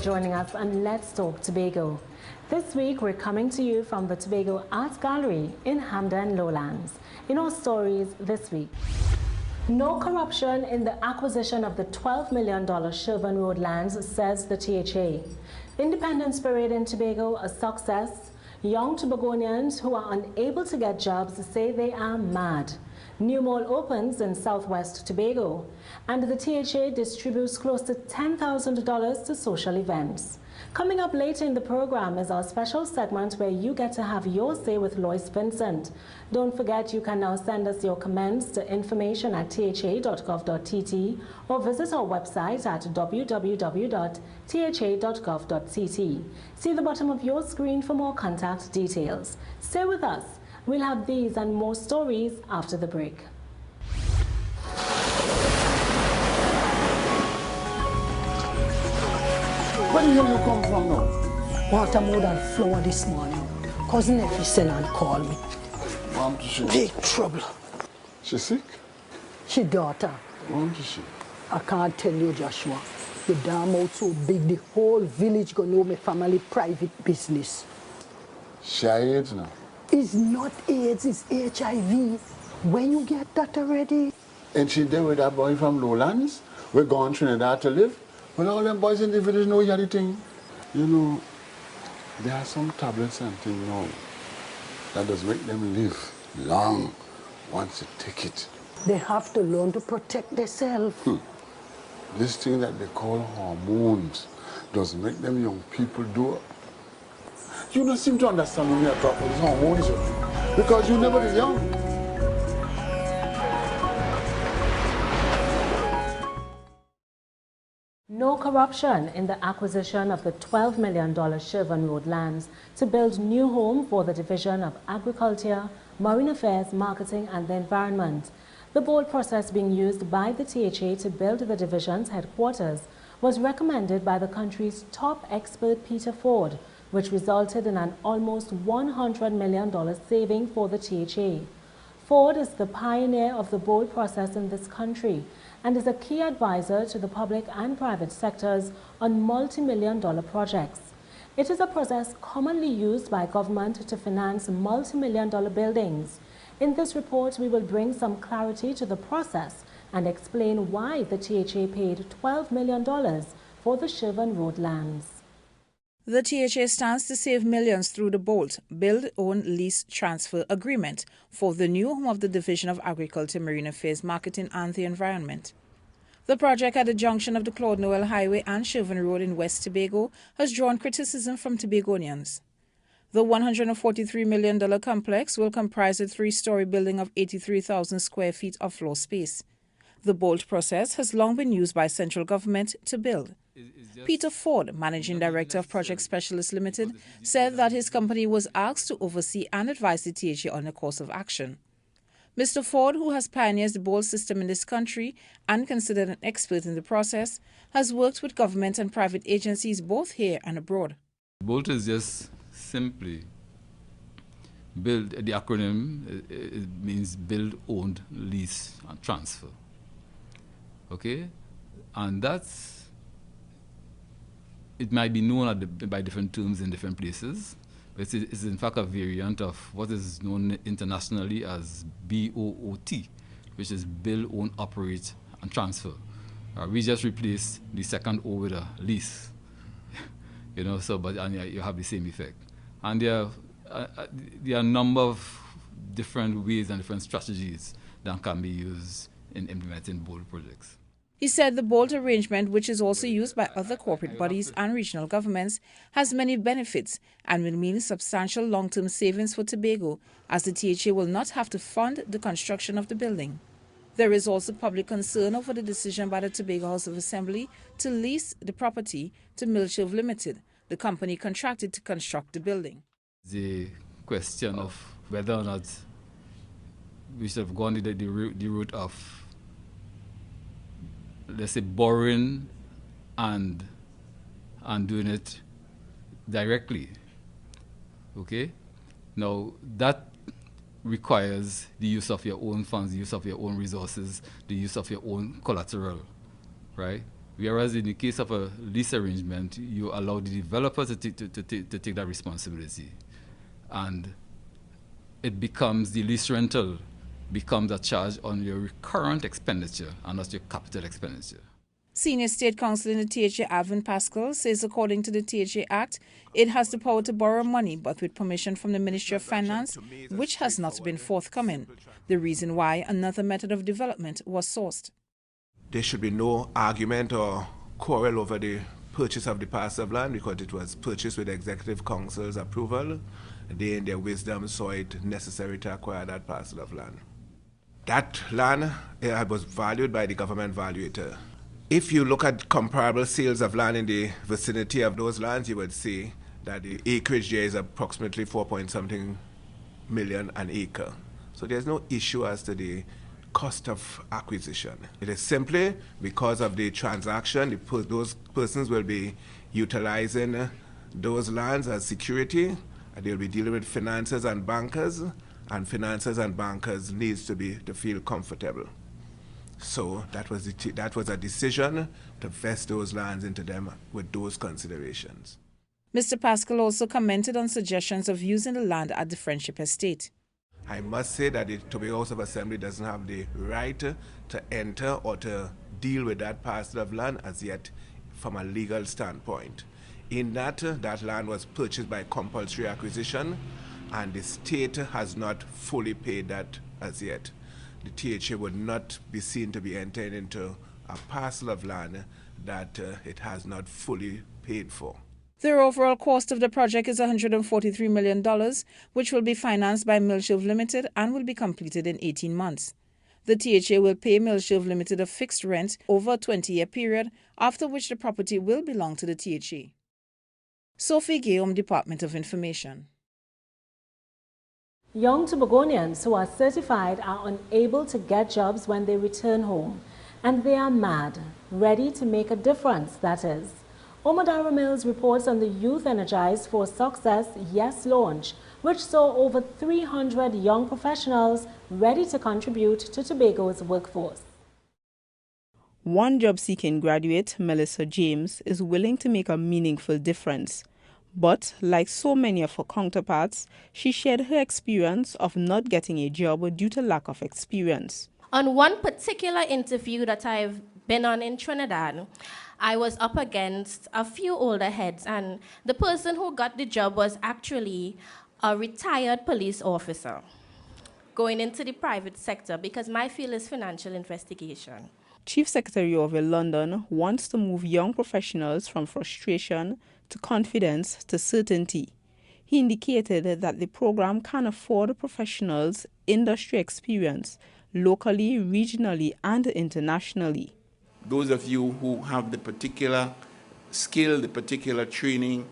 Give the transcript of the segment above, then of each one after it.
joining us on Let's Talk Tobago. This week we're coming to you from the Tobago Art Gallery in Hampden, Lowlands. In our stories this week, no corruption in the acquisition of the $12 million Shirvan Road lands, says the THA. Independence Parade in Tobago, a success. Young Tobagonians who are unable to get jobs say they are mad. New mall opens in Southwest Tobago, and the THA distributes close to $10,000 to social events. Coming up later in the program is our special segment where you get to have your say with Lois Vincent. Don't forget you can now send us your comments to information@tha.gov.tt or visit our website at www.tha.gov.tt. See the bottom of your screen for more contact details. Stay with us. We'll have these and more stories after the break. Where the hell you come from now? Watermelon and flour this morning. Cousin Effie sent and called me. Mom, she? Big trouble. She sick? She daughter. Mom, she? I can't tell you, Joshua. The damn out so big, the whole village gonna know my family private business. She AIDS now? It's not AIDS, it's HIV. When you get that already? And she there with that boy from Lowlands? We're going to Trinidad to live? Well, all them boys in the village know you had the thing. You know, there are some tablets and things now that does make them live long once you take it. They have to learn to protect themselves. This thing that they call hormones does make them young people do. You don't seem to understand when we are talking about hormones, because you never is young. No corruption in the acquisition of the $12 million Shirvan Road lands to build new home for the Division of Agriculture, Marine Affairs, Marketing and the Environment. The bold process being used by the THA to build the division's headquarters was recommended by the country's top expert Peter Ford, which resulted in an almost $100 million saving for the THA. Ford is the pioneer of the bold process in this country and is a key advisor to the public and private sectors on multi-million-dollar projects. It is a process commonly used by government to finance multi-million-dollar buildings. In this report, we will bring some clarity to the process and explain why the THA paid $12 million for the Shirvan Road lands. The THA stands to save millions through the BOLT, Build, Own, Lease, Transfer Agreement for the new home of the Division of Agriculture, Marine Affairs, Marketing and the Environment. The project at the junction of the Claude Noel Highway and Shirvan Road in West Tobago has drawn criticism from Tobagonians. The $143 million complex will comprise a three-story building of 83,000 square feet of floor space. The BOLT process has long been used by central government to build. Peter Ford, Managing Director of Project Specialists Limited, said that his company was asked to oversee and advise the THA on a course of action. Mr. Ford, who has pioneered the BOLT system in this country and considered an expert in the process, has worked with government and private agencies both here and abroad. BOLT is just simply build. The acronym it means Build, Own, Lease and Transfer. Okay? And it might be known by different terms in different places, but it is in fact a variant of what is known internationally as BOOT, which is Build, Own, Operate and Transfer. We just replaced the second O with a lease, you know. So, you have the same effect. And there are a number of different ways and different strategies that can be used in implementing BOLT projects. He said the BOLT arrangement, which is also used by other corporate bodies and regional governments, has many benefits and will mean substantial long-term savings for Tobago, as the THA will not have to fund the construction of the building. There is also public concern over the decision by the Tobago House of Assembly to lease the property to Milchove Limited, the company contracted to construct the building. The question of whether or not we should have gone the route of, let's say, borrowing and doing it directly. Okay? Now, that requires the use of your own funds, the use of your own resources, the use of your own collateral, right? Whereas in the case of a lease arrangement, you allow the developer to take that responsibility. And it becomes, the lease rental becomes a charge on your recurrent expenditure and not your capital expenditure. Senior State Counsel in the THA, Avian Parks, says according to the THA Act, it has the power to borrow money, but with permission from the Ministry of Finance, which has not been forthcoming. The reason why another method of development was sourced. There should be no argument or quarrel over the purchase of the parcel of land because it was purchased with Executive Council's approval. They, in their wisdom, saw it necessary to acquire that parcel of land. That land was valued by the government valuator. If you look at comparable sales of land in the vicinity of those lands, you would see that the acreage there is approximately 4-point-something million an acre. So there's no issue as to the cost of acquisition. It is simply because of the transaction, those persons will be utilizing those lands as security, and they'll be dealing with financiers and bankers needs to feel comfortable. So that was a decision to vest those lands into them with those considerations. Mr. Pascal also commented on suggestions of using the land at the Friendship Estate. I must say that the Tobago House of Assembly doesn't have the right to enter or to deal with that parcel of land as yet from a legal standpoint. In that land was purchased by compulsory acquisition and the state has not fully paid that as yet. The THA would not be seen to be entering into a parcel of land that it has not fully paid for. The overall cost of the project is $143 million, which will be financed by Millshove Limited and will be completed in 18 months. The THA will pay Millshove Limited a fixed rent over a 20-year period, after which the property will belong to the THA. Sophie Guillaume, Department of Information. Young Tobagonians who are certified are unable to get jobs when they return home, and they are mad, ready to make a difference, that is. Omadara Mills reports on the Youth Energized for Success Yes launch, which saw over 300 young professionals ready to contribute to Tobago's workforce. One job-seeking graduate, Melissa James, is willing to make a meaningful difference. But, like so many of her counterparts, she shared her experience of not getting a job due to lack of experience. On one particular interview that I've been on in Trinidad, I was up against a few older heads, and the person who got the job was actually a retired police officer going into the private sector because my field is financial investigation. Chief Secretary Orville London wants to move young professionals from frustration to confidence to certainty. He indicated that the program can afford professionals industry experience locally, regionally, and internationally. Those of you who have the particular skill, the particular training,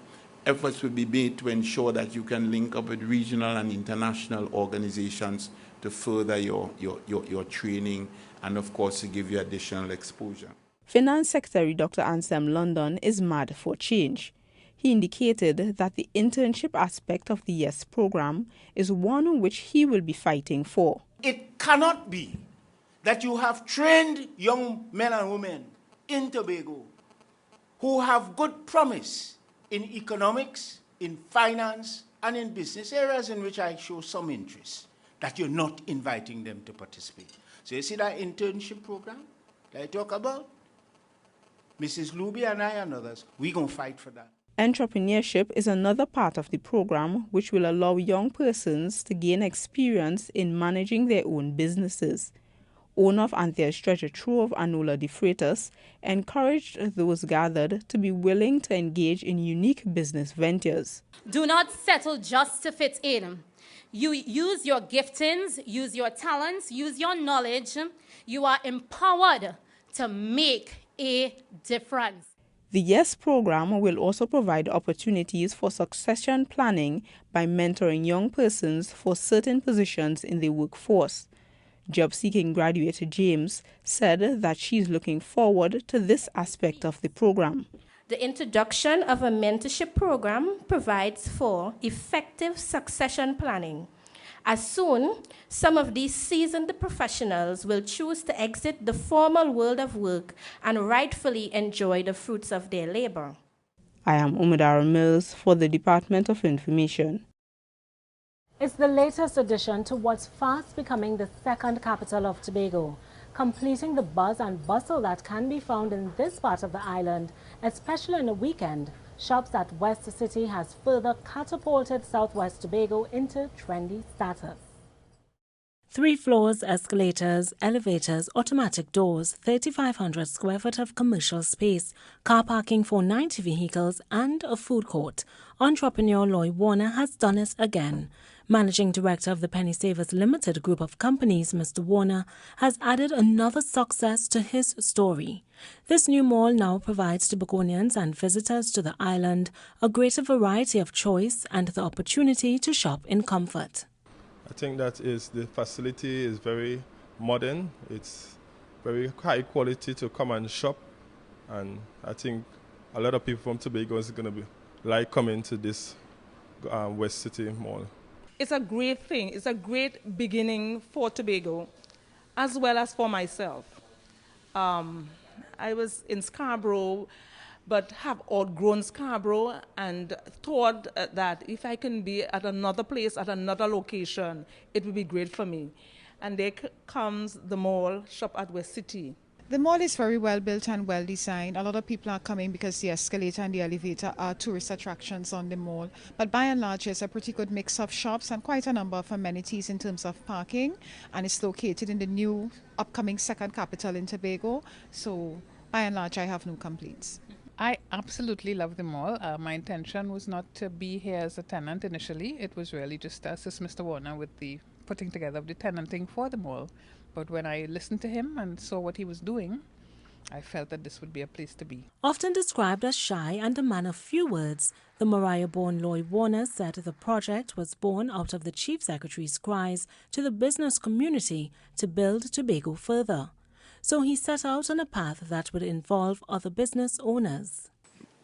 efforts will be made to ensure that you can link up with regional and international organizations to further your training and, of course, to give you additional exposure. Finance Secretary Dr. Anselm London is mad for change. He indicated that the internship aspect of the YES program is one which he will be fighting for. It cannot be that you have trained young men and women in Tobago who have good promise in economics, in finance, and in business areas in which I show some interest, that you're not inviting them to participate. So you see that internship program that I talk about? Mrs. Luby and I and others, we're going to fight for that. Entrepreneurship is another part of the program which will allow young persons to gain experience in managing their own businesses. Owner of Anthea's Treasure Trove, Anola De Freitas, encouraged those gathered to be willing to engage in unique business ventures. Do not settle just to fit in. You use your giftings, use your talents, use your knowledge. You are empowered to make a difference. The YES program will also provide opportunities for succession planning by mentoring young persons for certain positions in the workforce. Job-seeking graduate James said that she is looking forward to this aspect of the program. The introduction of a mentorship program provides for effective succession planning As soon, some of these seasoned professionals will choose to exit the formal world of work and rightfully enjoy the fruits of their labor. I am Umudara Mills for the Department of Information. It's the latest addition to what's fast becoming the second capital of Tobago, completing the buzz and bustle that can be found in this part of the island, especially on the weekend. Shops at West City has further catapulted Southwest Tobago into trendy status. 3 floors, escalators, elevators, automatic doors, 3,500 square foot of commercial space, car parking for 90 vehicles, and a food court. Entrepreneur Lloyd Warner has done it again. Managing Director of the Penny Savers Limited group of companies, Mr. Warner, has added another success to his story. This new mall now provides Tobagonians and visitors to the island a greater variety of choice and the opportunity to shop in comfort. I think that is the facility is very modern. It's very high quality to come and shop, and I think a lot of people from Tobago is going to be like coming to this West City Mall. It's a great thing. It's a great beginning for Tobago, as well as for myself. I was in Scarborough, but have outgrown Scarborough and thought that if I can be at another place, at another location, it would be great for me. And there comes the mall, Shop at West City. The mall is very well built and well designed. A lot of people are coming because the escalator and the elevator are tourist attractions on the mall. But by and large, it's a pretty good mix of shops and quite a number of amenities in terms of parking. And it's located in the new upcoming second capital in Tobago. So by and large, I have no complaints. I absolutely love the mall. My intention was not to be here as a tenant initially. It was really just to assist Mr. Warner with the putting together of the tenanting for the mall. But when I listened to him and saw what he was doing, I felt that this would be a place to be. Often described as shy and a man of few words, the Mariah-born Lloyd Warner said the project was born out of the Chief Secretary's cries to the business community to build Tobago further. So he set out on a path that would involve other business owners.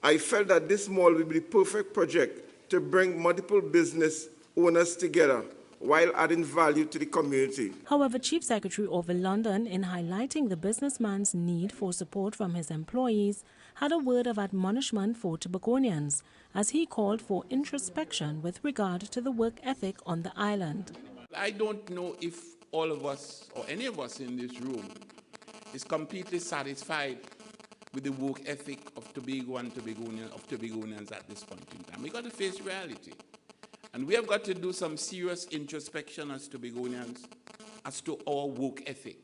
I felt that this mall would be the perfect project to bring multiple business owners together while adding value to the community. However, Chief Secretary Orville London, in highlighting the businessman's need for support from his employees, had a word of admonishment for Tobagonians, as he called for introspection with regard to the work ethic on the island. I don't know if all of us, or any of us in this room, is completely satisfied with the work ethic of Tobago and Tobagonians at this point in time. We've got to face reality. And we have got to do some serious introspection as Tobagonians as to our work ethic.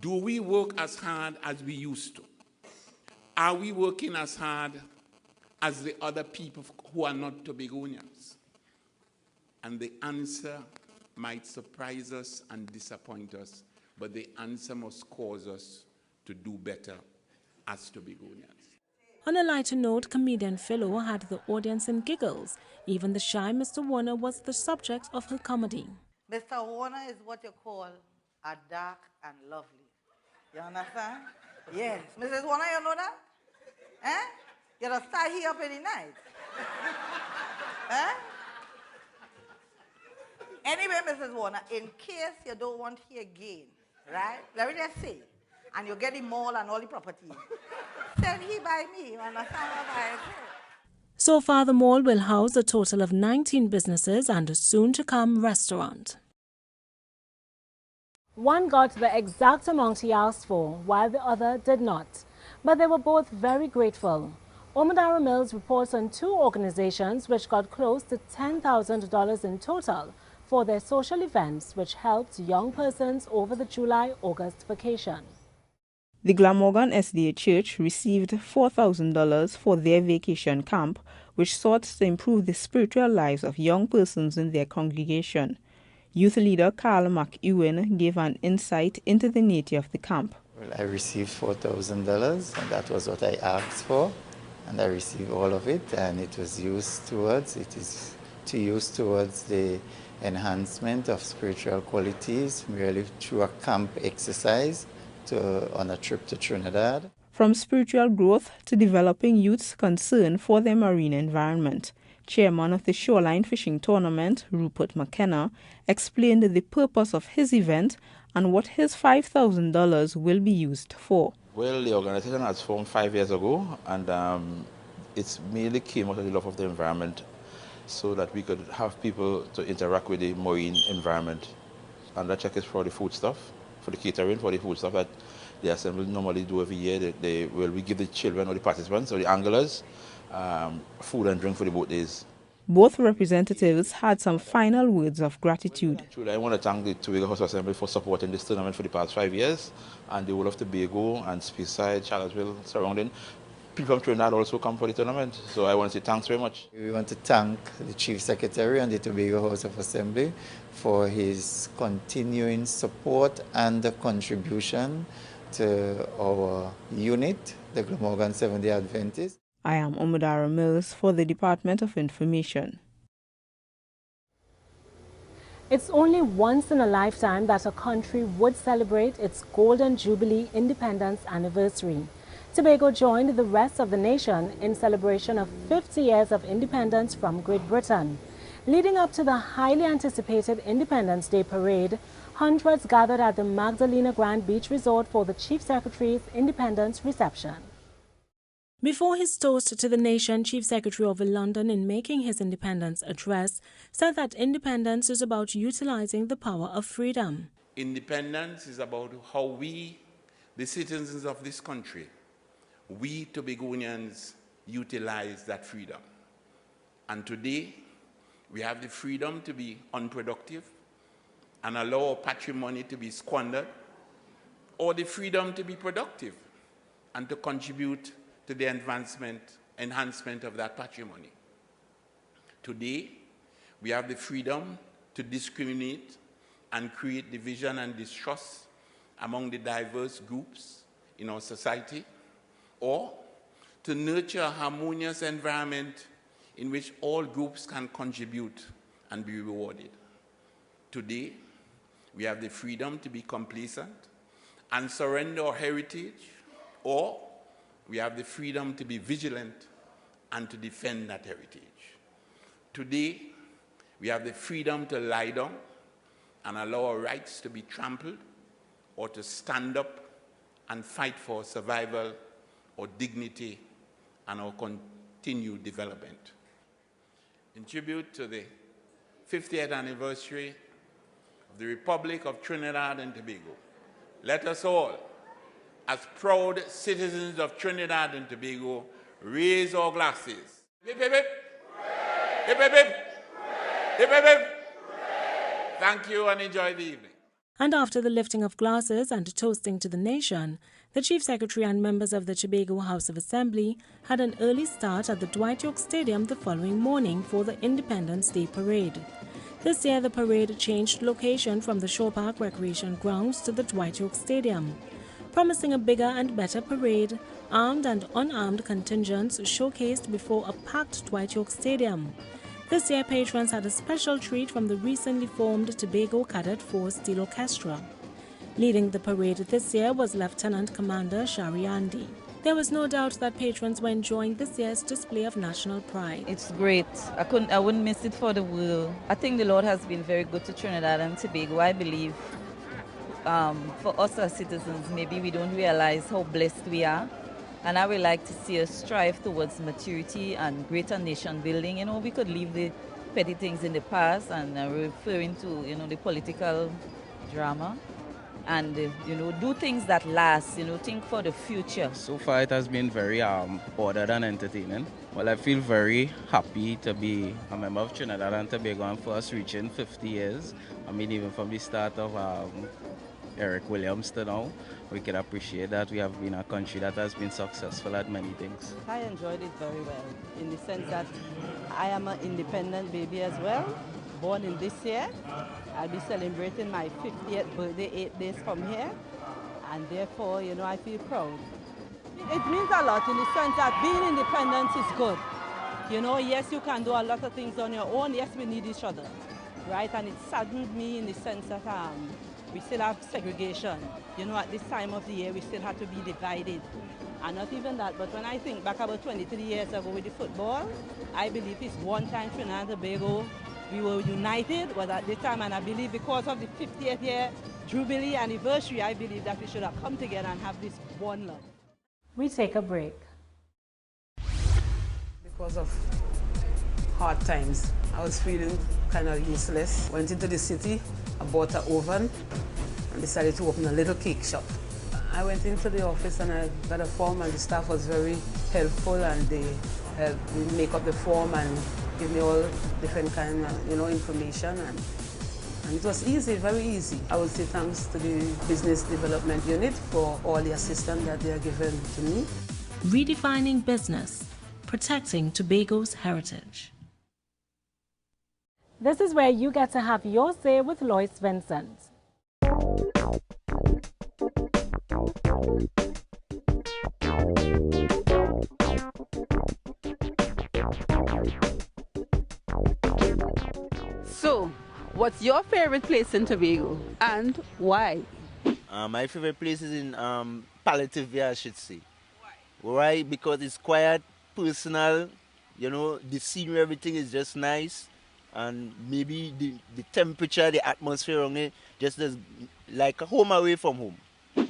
Do we work as hard as we used to? Are we working as hard as the other people who are not Tobagonians? And the answer might surprise us and disappoint us, but the answer must cause us to do better as Tobagonians. On a lighter note, comedian Philo had the audience in giggles. Even the shy Mr. Warner was the subject of her comedy. Mr. Warner is what you call a dark and lovely. You understand? Yes. Mrs. Warner, you know that? Eh? You don't start here up in the night. Eh? Anyway, Mrs. Warner, in case you don't want to hear again, right? Let me just say, and you get the mall and all the property. Send he by me, you understand what I say? So far, the mall will house a total of 19 businesses and a soon-to-come restaurant. One got the exact amount he asked for, while the other did not. But they were both very grateful. Omodara Mills reports on 2 organizations which got close to $10,000 in total for their social events, which helped young persons over the July-August vacation. The Glamorgan SDA Church received $4,000 for their vacation camp, which sought to improve the spiritual lives of young persons in their congregation. Youth leader Carl McEwen gave an insight into the nature of the camp. Well, I received $4,000, and that was what I asked for, and I received all of it, and it is to use towards the enhancement of spiritual qualities, merely through a camp exercise on a trip to Trinidad. From spiritual growth to developing youth's concern for their marine environment, Chairman of the Shoreline Fishing Tournament, Rupert McKenna, explained the purpose of his event and what his $5,000 will be used for. Well, the organization was formed 5 years ago, and it's mainly came out of the love of the environment so that we could have people to interact with the marine environment. And that check is for the food stuff, for the catering, for the food stuff that the assembly normally do every year. We give the children or the participants or the anglers food and drink for the boat days. Both representatives had some final words of gratitude. I want to thank the Tobago House Assembly for supporting this tournament for the past 5 years, and the whole of Tobago and Speyside, Charlottesville, surrounding. People from Trinidad also come for the tournament, so I want to say thanks very much. We want to thank the Chief Secretary and the Tobago House of Assembly for his continuing support and contribution to our unit, the Glamorgan Seventh-day Adventists. I am Omudara Mills for the Department of Information. It's only once in a lifetime that a country would celebrate its Golden Jubilee Independence Anniversary. Tobago joined the rest of the nation in celebration of 50 years of independence from Great Britain. Leading up to the highly anticipated Independence Day Parade, hundreds gathered at the Magdalena Grand Beach Resort for the Chief Secretary's Independence Reception. Before his toast to the nation, Chief Secretary over London, in making his independence address, said that independence is about utilizing the power of freedom. Independence is about how we, the citizens of this country, we Tobagonians, utilize that freedom. And today, we have the freedom to be unproductive and allow our patrimony to be squandered, or the freedom to be productive and to contribute to the enhancement of that patrimony. Today, we have the freedom to discriminate and create division and distrust among the diverse groups in our society, or to nurture a harmonious environment in which all groups can contribute and be rewarded. Today, we have the freedom to be complacent and surrender our heritage, or we have the freedom to be vigilant and to defend that heritage. Today, we have the freedom to lie down and allow our rights to be trampled, or to stand up and fight for survival or dignity and our continued development. In tribute to the 50th anniversary of the Republic of Trinidad and Tobago, let us all, as proud citizens of Trinidad and Tobago, raise our glasses. Hip, hip, hip. Hip, hip, hip. Hip, hip, hip. Thank you and enjoy the evening. And after the lifting of glasses and toasting to the nation, the Chief Secretary and members of the Tobago House of Assembly had an early start at the Dwight York Stadium the following morning for the Independence Day Parade. This year, the parade changed location from the Shore Park Recreation Grounds to the Dwight York Stadium. Promising a bigger and better parade, armed and unarmed contingents showcased before a packed Dwight York Stadium. This year, patrons had a special treat from the recently formed Tobago Cadet Force Steel Orchestra. Leading the parade this year was Lieutenant Commander Shari Andy. There was no doubt that patrons were enjoying this year's display of national pride. It's great. I wouldn't miss it for the world. I think the Lord has been very good to Trinidad and Tobago. I believe for us as citizens, maybe we don't realize how blessed we are. And I would like to see us strive towards maturity and greater nation building. You know, we could leave the petty things in the past and referring to, the political drama. And, do things that last, think for the future. So far it has been very ordered and entertaining. Well, I feel very happy to be a member of Trinidad and Tobago and for us reaching 50 years. I mean, even from the start of Eric Williams to now, we can appreciate that we have been a country that has been successful at many things. I enjoyed it very well, in the sense that I am an independent baby as well, born in this year. I'll be celebrating my 50th birthday 8 days from here, and therefore, I feel proud. It means a lot in the sense that being independent is good. Yes, you can do a lot of things on your own. Yes, we need each other. right? And it saddened me in the sense that we still have segregation. You know, at this time of the year, we still have to be divided. And not even that, but when I think back about 23 years ago with the football, I believe it's one time Trinidad and Tobago, we were united, was at this time, and I believe because of the 50th year Jubilee anniversary, I believe that we should have come together and have this one love. We take a break. Because of hard times, I was feeling kind of useless. Went into the city, I bought an oven and decided to open a little cake shop. I went into the office and I got a form, and the staff was very helpful, and they helped me make up the form and give me all different kind of, information, and it was easy, very easy. I would say thanks to the Business Development Unit for all the assistance that they are giving to me. Redefining business, protecting Tobago's heritage. This is where you get to have your say with Lois Vincent. So, what's your favorite place in Tobago and why? My favorite place is in Palliative, I should say. Why? Because it's quiet, personal, the scenery, everything is just nice, and maybe the temperature, the atmosphere on it, just as like a home away from home.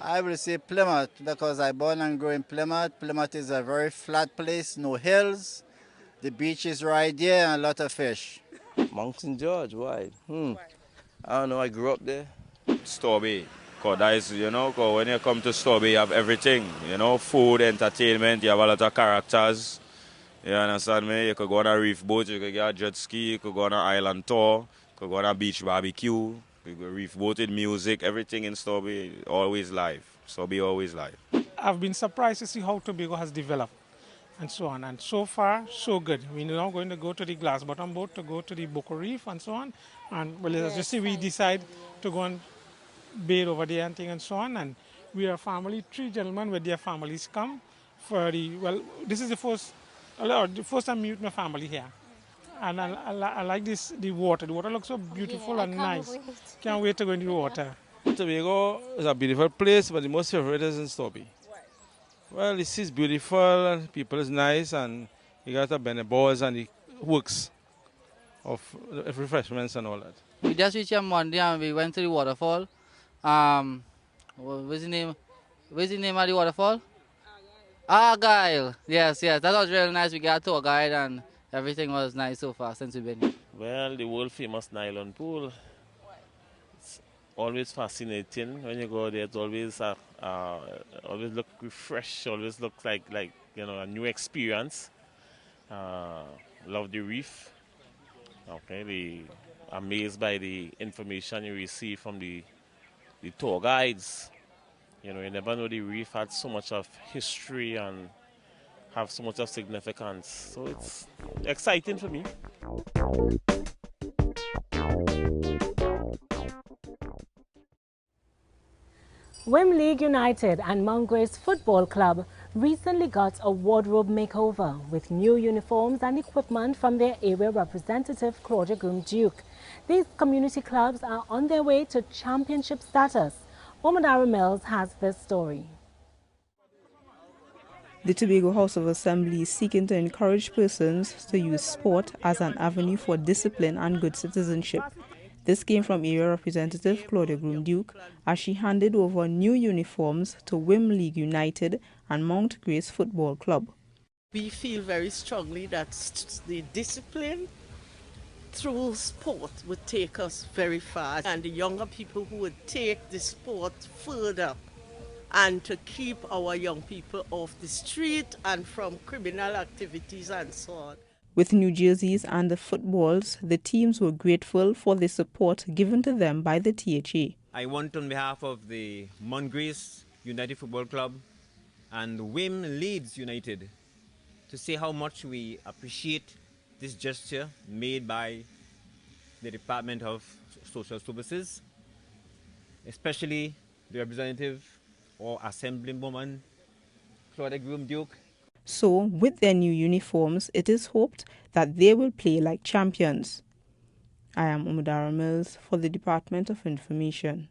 I will say Plymouth because I born and grew in Plymouth. Plymouth is a very flat place, no hills. The beach is right there and a lot of fish. Mount St. George, why? I don't know, I grew up there. Storby, because that is, cause when you come to Storby, you have everything, food, entertainment, you have a lot of characters. You understand me? You could go on a reef boat, you could get a jet ski, you could go on an island tour, you could go on a beach barbecue, you could reef boat with music, everything in Storby, always live. Storby always live. I've been surprised to see how Tobago has developed and so on. And so far, so good. We're now going to go to the glass bottom boat to go to the Boca Reef and so on. And well, as you see, we decide to go and bathe over there and thing and so on. And we are a family, 3 gentlemen with their families come for this is the first time I meet my family here. And I like the water. The water looks so beautiful and nice. Can't wait to go into the water. Tobago is a beautiful place, but the most favorite is in Storby. Well, the sea is beautiful, and people is nice, and you got the balls and the works of refreshments and all that. We just reached here Monday and we went to the waterfall. What's the name? What's the name of the waterfall? Argyle. Yes, that was really nice. We got a tour guide and everything was nice so far since we've been here. Well, the world famous nylon pool. It's always fascinating when you go there. It's always always look refreshed. Always looks like a new experience. Love the reef. Okay, amazed by the information you receive from the tour guides. You never know the reef had so much of history and have so much of significance. So it's exciting for me. Wim League United and Mount Grace Football Club recently got a wardrobe makeover with new uniforms and equipment from their area representative, Claudia Groom-Duke. These community clubs are on their way to championship status. Omadara Mills has this story. The Tobago House of Assembly is seeking to encourage persons to use sport as an avenue for discipline and good citizenship. This came from Area Representative Claudia Groom-Duke as she handed over new uniforms to Wim League United and Mount Grace Football Club. We feel very strongly that the discipline through sport would take us very far, and the younger people who would take the sport further and to keep our young people off the street and from criminal activities and so on. With new jerseys and the footballs, the teams were grateful for the support given to them by the THA. I want on behalf of the Mount Grace United Football Club and Wim Leeds United to say how much we appreciate this gesture made by the Department of Social Services, especially the representative or Assemblywoman Claudia Groom-Duke. So, with their new uniforms, it is hoped that they will play like champions. I am Umudara Mills for the Department of Information.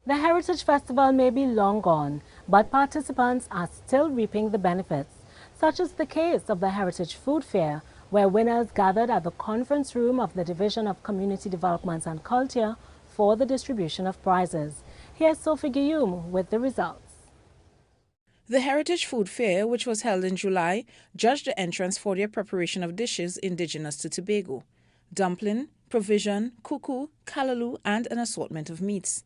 The Heritage Festival may be long gone, but participants are still reaping the benefits, such as the case of the Heritage Food Fair, where winners gathered at the conference room of the Division of Community Development and Culture for the distribution of prizes. Here's Sophie Guillaume with the results. The Heritage Food Fair, which was held in July, judged the entrants for their preparation of dishes indigenous to Tobago: dumpling, provision, cuckoo, callaloo, and an assortment of meats.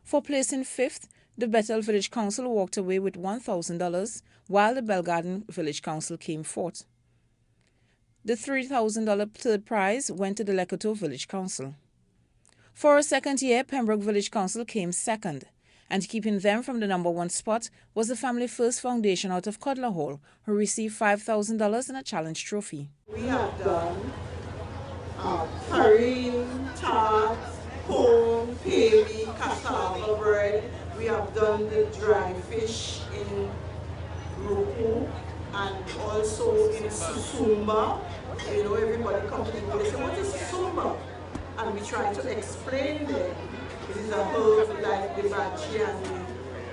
For placing fifth, the Bethel Village Council walked away with $1,000, while the Belgarden Village Council came fourth. The $3,000 third prize went to the Lekoto Village Council. For a second year, Pembroke Village Council came second, and keeping them from the #1 spot was the Family First Foundation out of Codler Hall, who received $5,000 and a challenge trophy. We have done farine, tart, corn, paley, cassava bread. We have done the dry fish in Roku and also in Susumba. You know, everybody comes to me and say, what is Susumba? And we try to explain them. It is a herb like the bachi and the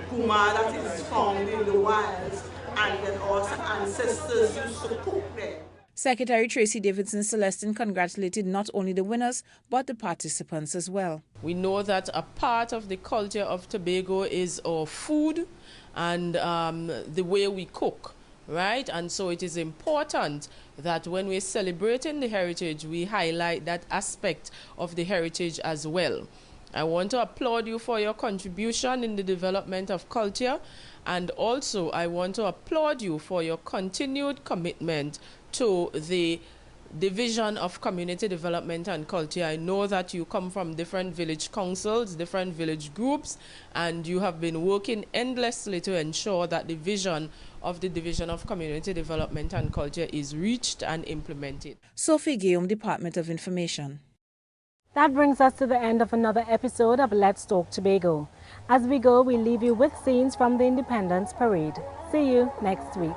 kuma that is found in the wilds, and then also ancestors used to cook them. Secretary Tracy Davidson Celestin congratulated not only the winners, but the participants as well. We know that a part of the culture of Tobago is our food and the way we cook, right? And so it is important that when we're celebrating the heritage, we highlight that aspect of the heritage as well. I want to applaud you for your contribution in the development of culture, and also I want to applaud you for your continued commitment to the Division of Community Development and Culture. I know that you come from different village councils, different village groups, and you have been working endlessly to ensure that the vision of the Division of Community Development and Culture is reached and implemented. Sophie Guillaume, Department of Information. That brings us to the end of another episode of Let's Talk Tobago. As we go, we leave you with scenes from the Independence Parade. See you next week.